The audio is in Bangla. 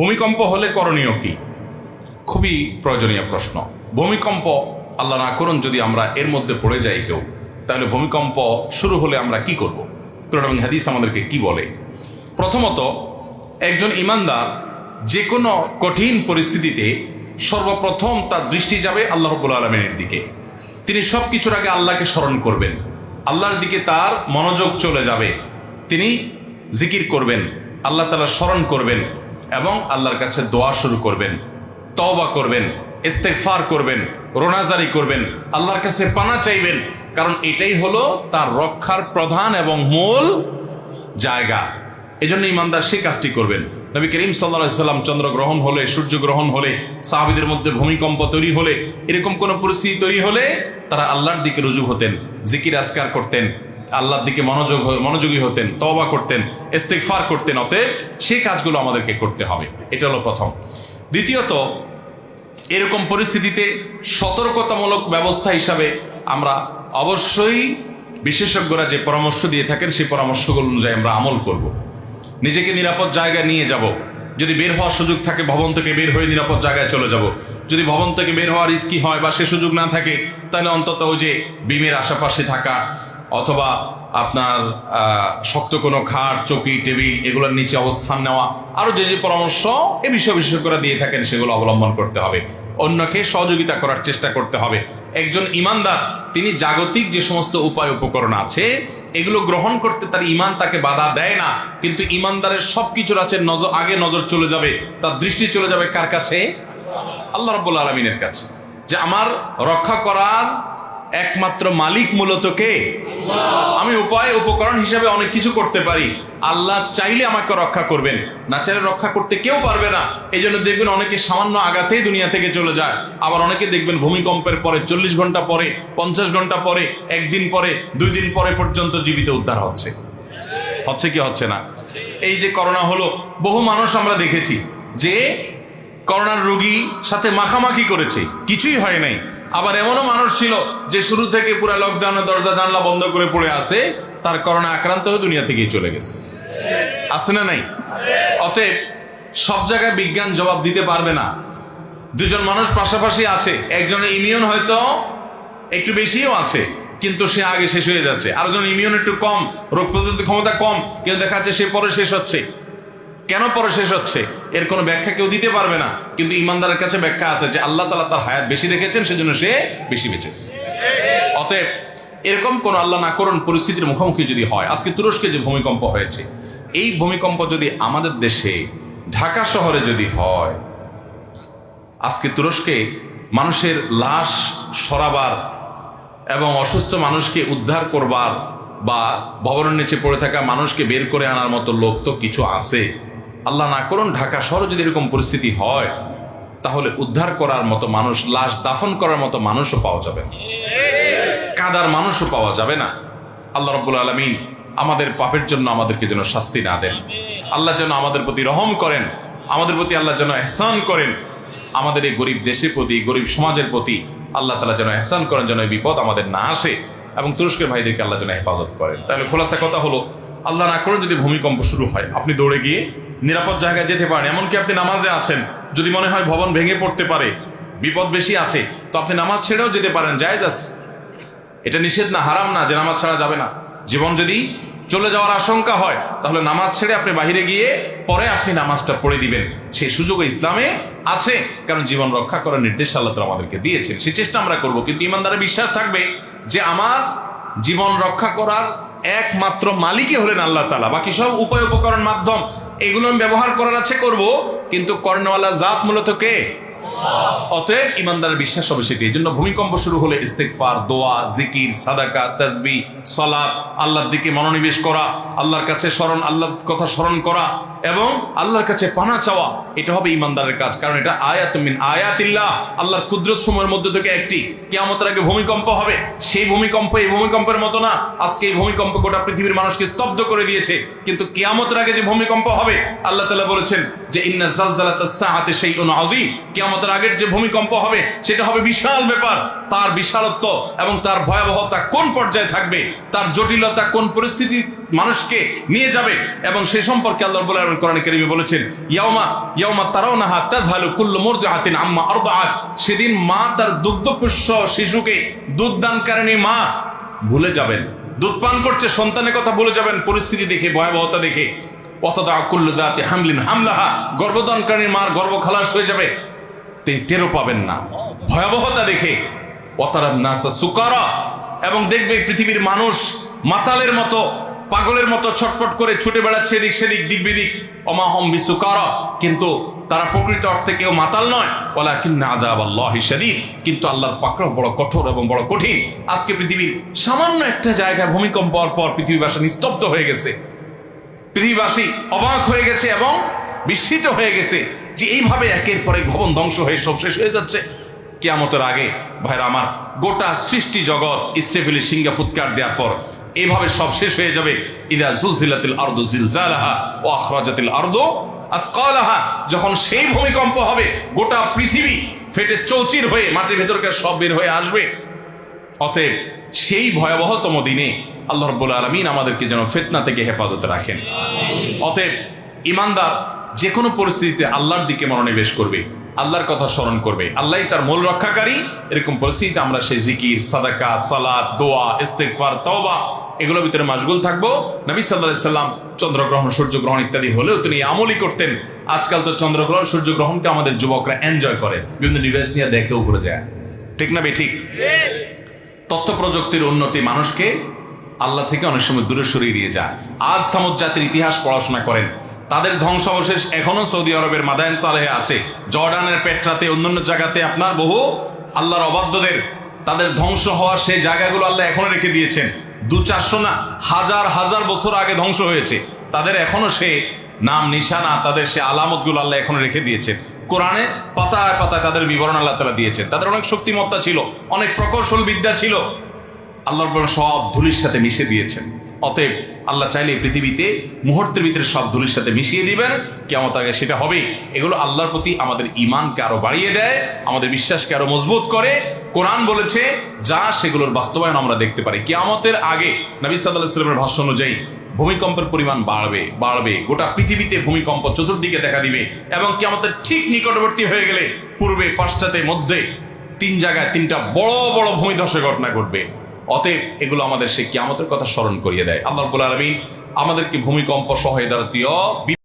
ভূমিকম্প হলে করণীয় কি? খুবই প্রয়োজনীয় প্রশ্ন। ভূমিকম্প আল্লাহ না করুন যদি আমরা এর মধ্যে পড়ে যাই কেউ, তাহলে ভূমিকম্প শুরু হলে আমরা কি করব? কোরআন এবং হাদিস আমাদেরকে কি বলে? প্রথমত, একজন ঈমানদার যে কোনো কঠিন পরিস্থিতিতে সর্বপ্রথম তার দৃষ্টি যাবে আল্লাহ রাব্বুল আলামিনের দিকে। তিনি সব কিছুর আগে আল্লাহকে স্মরণ করবেন, আল্লাহর দিকে তার মনোযোগ চলে যাবে। তিনি জিকির করবেন, আল্লাহ তাআলা স্মরণ করবেন এবং আল্লাহর কাছে দোয়া শুরু করবেন, তওবা করবেন, ইস্তেগফার করবেন, রোনাজারি করবেন, আল্লাহর কাছে পানা চাইবেন, কারণ এটাই হলো তার রক্ষার প্রধান এবং মূল জায়গা। এজন্য ঈমানদার সেই কাজটি করবেন। নবী করিম সাল্লাল্লাহু আলাইহি সাল্লাম চন্দ্রগ্রহণ হলে, সূর্যগ্রহণ হলে, সাহাবীদের মধ্যে ভূমিকম্প তৈরি হলে, এরকম কোনো পরিস্থিতি তৈরি হলে তারা আল্লাহর দিকে রুজু হতেন, জিকির আজকার করতেন, আল্লাহর দিকে মনোযোগী হতেন, তওবা করতেন, ইস্তেগফার করতেন। অতএব সেই কাজগুলো আমাদেরকে করতে হবে। এটা হলো প্রথম। দ্বিতীয়ত, এরকম পরিস্থিতিতে সতর্কতামূলক ব্যবস্থা হিসাবে আমরা অবশ্যই বিশেষজ্ঞরা যে পরামর্শ দিয়ে থাকেন সেই পরামর্শগুলো অনুযায়ী আমরা আমল করব। নিজেকে নিরাপদ জায়গায় নিয়ে যাব। যদি বের হওয়ার সুযোগ থাকে ভবন থেকে বের হয়ে নিরাপদ জায়গায় চলে যাব। যদি ভবন থেকে বের হওয়ার রিস্কি হয় বা সে সুযোগ না থাকে, তাহলে অন্তত ওই যে বিমের আশেপাশে থাকা অথবা আপনার শক্ত কোনো খাট, চৌকি, টেবিল এগুলোর নিচে অবস্থান নেওয়া, আরও যে যে পরামর্শ এ বিষয়ে বিশেষজ্ঞরা দিয়ে থাকেন সেগুলো অবলম্বন করতে হবে। অন্যকে সহযোগিতা করার চেষ্টা করতে হবে। একজন ঈমানদার তিনি জাগতিক যে সমস্ত উপায় উপকরণ আছে এগুলো গ্রহণ করতে তার ঈমান তাকে বাধা দেয় না, কিন্তু ঈমানদারের সব কিছুর আছে আগে নজর চলে যাবে, তার দৃষ্টি চলে যাবে কার কাছে? আল্লাহ রাব্বুল আলামিনের কাছে। যে আমার রক্ষা করার একমাত্র মালিক মূলত কে? আমি উপায় উপকরণ হিসেবে অনেক কিছু করতে পারি, আল্লাহ চাইলে আমাকে রক্ষা করবেন, না চাইলে রক্ষা করতে কেউ পারবে না। এই জন্য দেখবেন অনেকে সামান্য আঘাতেই দুনিয়া থেকে চলে যায়, আবার অনেকে দেখবেন ভূমিকম্পের পরে 40 ঘন্টা পরে, 50 ঘন্টা পরে, একদিন পরে, 2 দিন পরে পর্যন্ত জীবিত উদ্ধার হচ্ছে কি হচ্ছে না? এই যে করোনা হলো, বহু মানুষ আমরা দেখেছি যে করোনার রোগী সাথে মাখামাখি করেছে, কিছুই হয় নাই। আবার এমনও মানুষ ছিল যে শুরু থেকে পুরো লকডাউনে দরজা জানলা বন্ধ করে পড়ে আছে, তার করোনা আক্রান্ত হয়ে দুনিয়া থেকেই চলে গেছে। আছে না নাই? অতএব সব জায়গায় বিজ্ঞান জবাব দিতে পারবে না। দুজন মানুষ পাশাপাশি আছে, একজনের ইমিউন হয়তো একটু বেশিও আছে কিন্তু সে আগে শেষ হয়ে যাচ্ছে, আরেকজন ইমিউন একটু কম, রোগ প্রতিরোধ ক্ষমতা কম, কিন্তু দেখা যাচ্ছে সে পরে শেষ হচ্ছে। কেন পরে শেষ হচ্ছে এর কোনো ব্যাখ্যা কেউ দিতে পারবে না, কিন্তু ঈমানদারের কাছে ব্যাখ্যা আছে যে আল্লাহ তাআলা তার হায়াত বেশি রেখেছেন, সেজন্য সে বেশি বেঁচেছে। অতএব এরকম কোন আল্লাহ না করুন পরিস্থিতির মুখোমুখি যদি হয়, আজকে তুরস্কে যে ভূমিকম্প হয়েছে, এই ভূমিকম্প যদি আমাদের দেশে ঢাকা শহরে যদি হয়, আজকে তুরস্কে মানুষের লাশ সরাবার এবং অসুস্থ মানুষকে উদ্ধার করবার বা ভবনের নিচে পড়ে থাকা মানুষকে বের করে আনার মতো লোক তো কিছু আছে। আল্লাহ না করুন ঢাকা শহরে যদি এরকম পরিস্থিতি হয়, তাহলে উদ্ধার করার মতো মানুষ, লাশ দাফন করার মতো মানুষও পাওয়া যাবে না, কাদার মানুষও পাওয়া যাবে না। আল্লাহ রাব্বুল আলামিন আমাদের পাপের জন্য আমাদেরকে যেন শাস্তি না দেন, আল্লাহ যেন আমাদের প্রতি রহম করেন, আমাদের প্রতি আল্লাহ যেন ইহসান করেন, আমাদের এই গরিব দেশের প্রতি, গরিব সমাজের প্রতি আল্লাহ তাআলা যেন ইহসান করেন, যেন এই বিপদ আমাদের না আসে, এবং তুরস্কের ভাইদেরকে আল্লাহ যেন হেফাজত করেন। তাহলে খোলাসা কথা হলো, আল্লাহ না করে যদি ভূমিকম্প শুরু হয়, আপনি দৌড়ে গিয়ে নিরাপদ জায়গায় যেতে পারেন। এমনকি আপনি নামাজে আছেন, যদি মনে হয় ভবন ভেঙে পড়তে পারে, বিপদ বেশি আছে, তো আপনি নামাজ ছেড়েও যেতে পারেন, জায়েজ আছে। এটা নিষেধ না, হারাম না যে নামাজ ছাড়া যাবে না। জীবন যদি চলে যাওয়ার আশঙ্কা হয় তাহলে নামাজ ছেড়ে আপনি বাহিরে গিয়ে পরে আপনি নামাজটা পড়ে দিবেন, সেই সুযোগ ইসলামে আছে, কারণ জীবন রক্ষা করার নির্দেশ আল্লাহ তাআলা আমাদেরকে দিয়েছেন। সেই চেষ্টা আমরা করব, কিন্তু ঈমানদারের বিশ্বাস থাকবে যে আমার জীবন রক্ষা করার একমাত্র মালিকই হলেন আল্লাহ তাআলা। বাকি সব উপায় উপকরণ মাধ্যম এগুলো আমি ব্যবহার করার আছে করব, কিন্তু কর্ণওয়ালা জাত মূলত কে? অতএব ঈমানদারের বিশ্বাস হবে সেটি। এই জন্য ভূমিকম্প শুরু হলে ইস্তেগফার, দোয়া, জিকির, সাদাকা, তাসবিহ, সালাত, আল্লাহর দিকে মনোনিবেশ করা, আল্লাহর কাছে আল্লাহর কথা স্মরণ করা এবং আল্লাহর কাছে পানা চাওয়া, এটা হবে ঈমানদারের কাজ। কারণ এটা আয়াতুম মিন আয়াতিল্লাহ, আল্লাহর কুদরত সমূহের মধ্যে থেকে একটি। কিয়ামতের আগে ভূমিকম্প হবে, সেই ভূমিকম্প এই ভূমিকম্পের মতো না। আজকে এই ভূমিকম্প গোটা পৃথিবীর মানুষকে স্তব্ধ করে দিয়েছে, কিন্তু কিয়ামতের আগে যে ভূমিকম্প হবে, আল্লাহ তাআলা বলেছেন যে ইন্না জালজালাতাস সাআতি শাইউন আযীম, কিয়ামত কিয়ামতের আগের যে ভূমিকম্প হবে সেটা হবে বিশাল ব্যাপার। তার বিশালত্ব এবং তার ভয়াবহতা কোন পর্যায়ে থাকবে, তার জটিলতা কোন পরিস্থিতি মানুষকে নিয়ে যাবে, এবং সে সম্পর্কে আল্লাহ রাব্বুল আলামিন কোরআনে কারীমে বলেছেন, ইয়াউমা তারাউনাহা তাযহালু কুল্লু মুরদিআতিন আম্মা আরদাআত। সেদিন মা তার দুগ্ধপোষ্য শিশুকে, দুধদানকারিণী মা ভুলে যাবেন, দুধ পান করছে, সন্তানের কথা ভুলে যাবেন পরিস্থিতি দেখে, ভয়াবহতা দেখে। ওয়াতাদা কুল্লু যাতি হামলিন হামলাহা, গর্ভদানকারী মার গর্ভ খালাস হয়ে যাবে, টেরও পাবেন না ভয়াবহতা দেখে। ওয়াতারান নাসা সুকারা, এবং দেখবে পৃথিবীর মানুষ মাতালের মতো, পাগলের মতো ছটফট করে ছুটে বেড়াচ্ছে এদিক সেদিক, দিক বিদিক। ওমা হুম বিসুকারা, কিন্তু তারা প্রকৃত অর্থে কেউ মাতাল নয়। ওয়ালাকিন্না আযাবাল্লাহি শাদীদ, কিন্তু আল্লাহর পাকড়াও বড় কঠোর এবং বড় কঠিন। আজকে পৃথিবীর সামান্য একটা জায়গায় ভূমিকম্প হওয়ার পর পৃথিবীবাসী নিস্তব্ধ হয়ে গেছে, পৃথিবীবাসী অবাক হয়ে গেছে এবং বিস্মিত হয়ে গেছে যে এইভাবে একের পর এক ভবন ধ্বংস হয়ে সব শেষ হয়ে যাচ্ছে। কিয়ামতের আগে ভাইরা আমার, গোটা সৃষ্টি জগৎ ইসরাফিলের সিংহা ফুৎকার দেওয়ার পর এইভাবে সব শেষ হয়ে যাবে। ইদা জুলজিলাতিল আরদু জিলজালাহা ওয়া আখরাজাতিল আরদু আথকালাহা, যখন সেই ভূমিকম্প হবে গোটা পৃথিবী ফেটে চৌচির হয়ে মাটির ভেতরকার সব বের হয়ে আসবে। অতএব সেই ভয়াবহতম দিনে আল্লাহ রাব্বুল আলামিন আমাদেরকে যেন ফিতনা থেকে হেফাজতে রাখেন। অতএব ঈমানদার যে কোনো পরিস্থিতিতে আল্লাহর দিকে মনোনিবেশ করবে, আল্লাহর কথা স্মরণ করবে, আল্লাহই তার মূল রক্ষাকারী। এরকম পরিস্থিতিতে আমরা সেই জিকির, সাদাকা, সালাত, দোয়া, ইস্তিগফার, তওবা এগুলোর ভিতরে মাশগুল থাকবো। নবী সাল্লাল্লাহু আলাইহি সাল্লাম চন্দ্রগ্রহণ, সূর্যগ্রহণ ইত্যাদি হলেও তিনি আমলই করতেন। আজকাল তো চন্দ্রগ্রহণ, সূর্যগ্রহণকে আমাদের যুবকরা এনজয় করে, বিভিন্ন ডিভাইস নিয়ে দেখে উপরে যায়, ঠিক না বেঠিক? তথ্য প্রযুক্তির উন্নতি মানুষকে আল্লাহ থেকে অনেক সময় দূরে সরিয়ে নিয়ে যায়। আজ সামুদ জাতির ইতিহাস পড়াশোনা করেন, তাদের ধ্বংসাবশেষ এখনো সৌদি আরবের মাদায়েন সালেহে আছে, জর্ডানের পেট্রাতে, অন্যান্য জায়গাতে আপনার বহু আল্লাহর অবাধ্যদের তাদের ধ্বংস হওয়া সেই জায়গাগুলো আল্লাহ এখনো রেখে দিয়েছেন। 200-400 না, হাজার হাজার বছর আগে ধ্বংস হয়েছে, তাদের এখনো সে নাম নিশানা, তাদের সে আলামতগুলো আল্লাহ এখনো রেখে দিয়েছেন। কোরআনে পাতায় পাতায় তাদের বিবরণ আল্লাহ তাআলা দিয়েছেন। তাদের অনেক শক্তিমত্তা ছিল, অনেক প্রকৌশল বিদ্যা ছিল, আল্লাহর সব ধুলির সাথে মিশে দিয়েছেন। অতএব আল্লাহ চাইলে পৃথিবীতে মুহূর্তের ভিতরে সব ধুলির সাথে মিশিয়ে দিবেন, কিয়ামত আগে সেটা হবে। এগুলো আল্লাহর প্রতি আমাদের ঈমানকে আরো বাড়িয়ে দেয়, আমাদের বিশ্বাসকে আরো মজবুত করে। কোরআন বলেছে যা, সেগুলোর বাস্তবায়ন আমরা দেখতে পারি। কিয়ামতের আগে নবী সাল্লাল্লাহু আলাইহি ওয়াসাল্লামের ভাষ্য অনুযায়ী ভূমিকম্পের পরিমাণ বাড়বে, গোটা পৃথিবীতে ভূমিকম্প চতুর্দিকে দেখা দিবে, এবং কিয়ামতের ঠিক নিকটবর্তী হয়ে গেলে পূর্বে, পাশ্চাত্যে, মধ্যে 3 জায়গায় 3টা বড় বড় ভূমিধসের ঘটনা ঘটবে। অতএব এগুলো আমাদের সেই কিয়ামতের কথা স্মরণ করিয়ে দেয়। আল্লাহ রাব্বুল আলামিন আমাদেরকে ভূমিকম্প সহ এ দ্বারা